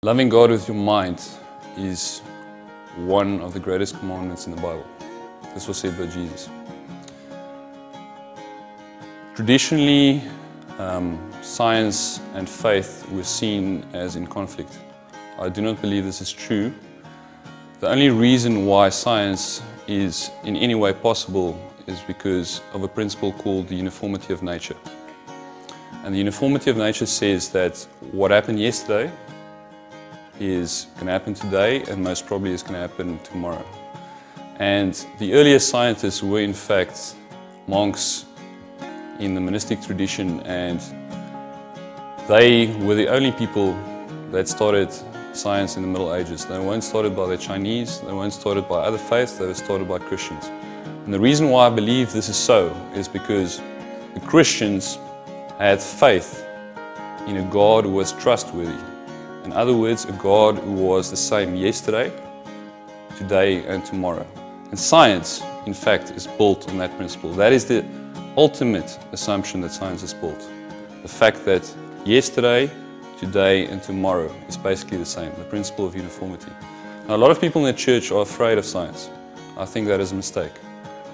Loving God with your mind is one of the greatest commandments in the Bible. This was said by Jesus. Traditionally, science and faith were seen as in conflict. I do not believe this is true. The only reason why science is in any way possible is because of a principle called the uniformity of nature. And the uniformity of nature says that what happened yesterday is going to happen today and most probably is going to happen tomorrow. And the earliest scientists were in fact monks in the monastic tradition, and they were the only people that started science in the Middle Ages. They weren't started by the Chinese, they weren't started by other faiths, they were started by Christians. And the reason why I believe this is so is because the Christians had faith in a God who was trustworthy. In other words, a God who was the same yesterday, today and tomorrow. And science, in fact, is built on that principle. That is the ultimate assumption that science is built. The fact that yesterday, today and tomorrow is basically the same, the principle of uniformity. Now, a lot of people in the church are afraid of science. I think that is a mistake.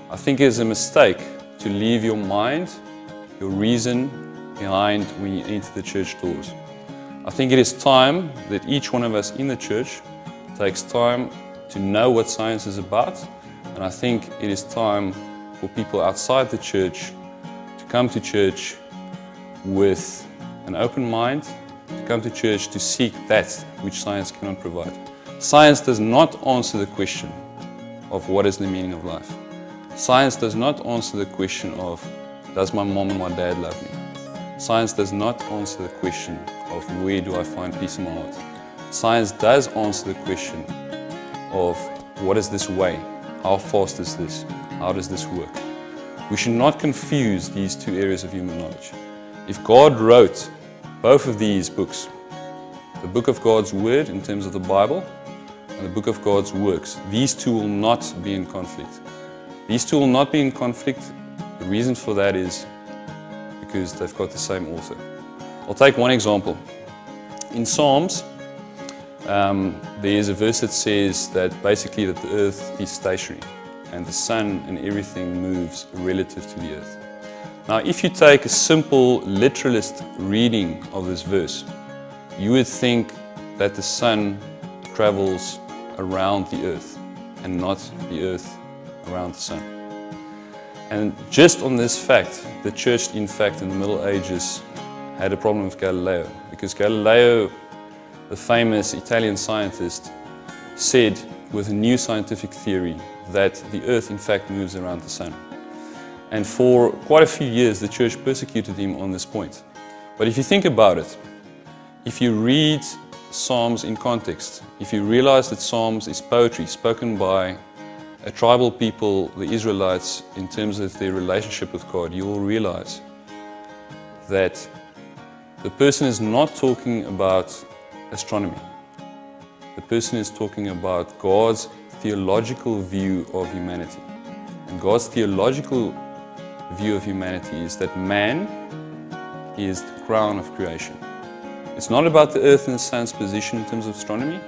I think it is a mistake to leave your mind, your reason behind when you enter the church doors. I think it is time that each one of us in the church takes time to know what science is about, and I think it is time for people outside the church to come to church with an open mind, to come to church to seek that which science cannot provide. Science does not answer the question of what is the meaning of life. Science does not answer the question of, does my mom and my dad love me? Science does not answer the question of where do I find peace in my heart. Science does answer the question of what is this way? How fast is this? How does this work? We should not confuse these two areas of human knowledge. If God wrote both of these books, the book of God's Word in terms of the Bible and the book of God's works, these two will not be in conflict. These two will not be in conflict. The reason for that is because they've got the same author. I'll take one example. In Psalms, there is a verse that says that basically that the earth is stationary and the sun and everything moves relative to the earth. Now, if you take a simple literalist reading of this verse, you would think that the sun travels around the earth and not the earth around the sun. And just on this fact, the church, in fact, in the Middle Ages had a problem with Galileo, because Galileo, the famous Italian scientist, said with a new scientific theory that the earth, in fact, moves around the sun. And for quite a few years, the church persecuted him on this point. But if you think about it, if you read Psalms in context, if you realize that Psalms is poetry spoken by a tribal people, the Israelites, in terms of their relationship with God, you will realize that the person is not talking about astronomy. The person is talking about God's theological view of humanity. And God's theological view of humanity is that man is the crown of creation. It's not about the earth and the sun's position in terms of astronomy.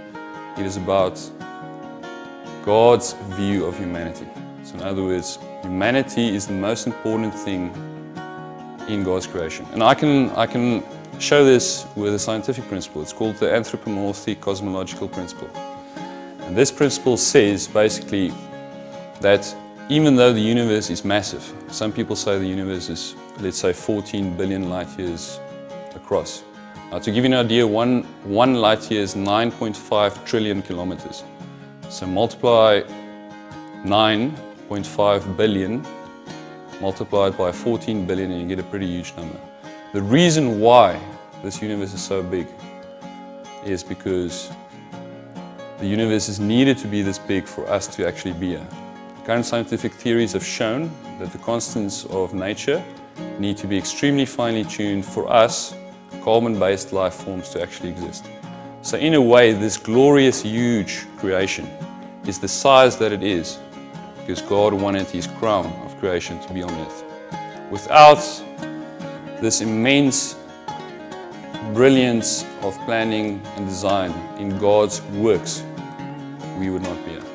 It is about God's view of humanity. So in other words, humanity is the most important thing in God's creation. And I can show this with a scientific principle. It's called the anthropomorphic cosmological principle. And this principle says basically that even though the universe is massive, some people say the universe is, let's say, 14 billion light years across. Now, to give you an idea, one light year is 9.5 trillion kilometers. So multiply 9.5 billion multiplied by 14 billion and you get a pretty huge number. The reason why this universe is so big is because the universe is needed to be this big for us to actually be here. Current scientific theories have shown that the constants of nature need to be extremely finely tuned for us, carbon-based life forms, to actually exist. So in a way, this glorious, huge creation is the size that it is because God wanted His crown of creation to be on earth. Without this immense brilliance of planning and design in God's works, we would not be here.